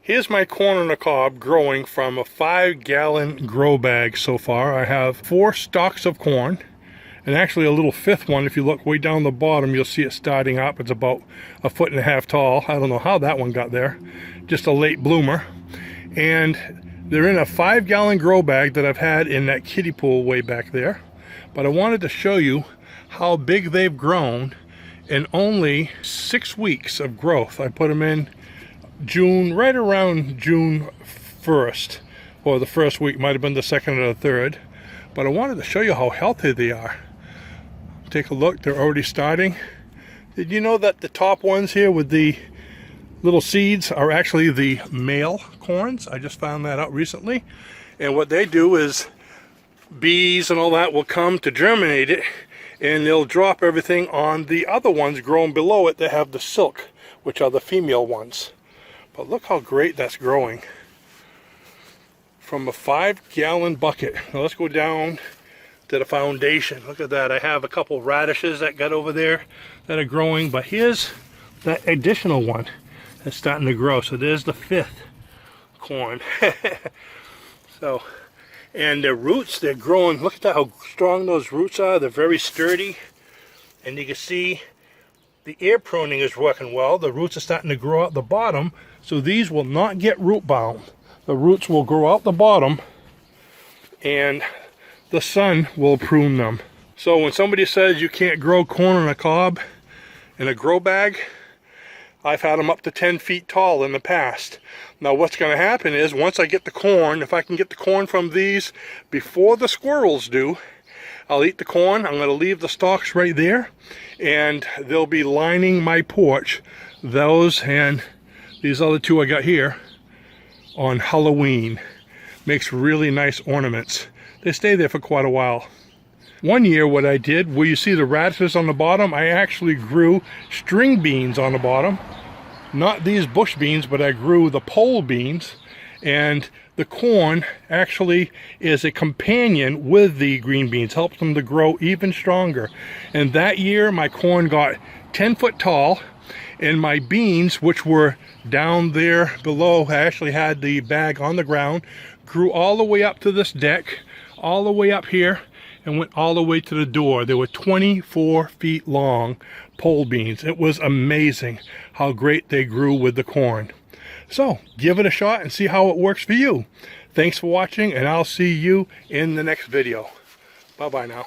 Here's my corn on the cob growing from a 5-gallon grow bag so far. I have 4 stalks of corn, and actually a little 5th one. If you look way down the bottom, you'll see it starting up. It's about 1.5 feet tall. I don't know how that one got there. Just a late bloomer. And they're in a 5-gallon grow bag that I've had in that kiddie pool way back there. But I wanted to show you how big they've grown in only 6 weeks of growth. I put them in June, right around June 1st, or the first week, might have been the 2nd or the 3rd. But I wanted to show you how healthy they are. Take a look, they're already starting. Did you know that the top ones here with the little seeds are actually the male corns? I just found that out recently. And what they do is bees and all that will come to germinate it, and they'll drop everything on the other ones growing below it that have the silk, which are the female ones. But look how great that's growing. From a 5-gallon bucket. Now let's go down to the foundation. Look at that. I have a couple radishes that got over there that are growing, but here's that additional one that's starting to grow. So there's the 5th corn. So, and the roots, they're growing. Look at that, how strong those roots are. They're very sturdy. And you can see the air pruning is working well. The roots are starting to grow out the bottom, so these will not get root bound. The roots will grow out the bottom, and the sun will prune them. So when somebody says you can't grow corn on a cob in a grow bag, I've had them up to 10 feet tall in the past. Now what's going to happen is, once I get the corn, if I can get the corn from these before the squirrels do, I'll eat the corn. I'm going to leave the stalks right there, and they'll be lining my porch. Those and these other 2 I got here on Halloween. Makes really nice ornaments. They stay there for quite a while. One year what I did, where you see the radishes on the bottom, I actually grew string beans on the bottom. Not these bush beans, but I grew the pole beans. And the corn actually is a companion with the green beans, helps them to grow even stronger. And that year my corn got 10 foot tall, and my beans, which were down there below, I actually had the bag on the ground, grew all the way up to this deck, all the way up here, and went all the way to the door. They were 24 feet long pole beans. It was amazing how great they grew with the corn. So give it a shot and see how it works for you. Thanks for watching, and I'll see you in the next video. Bye-bye now.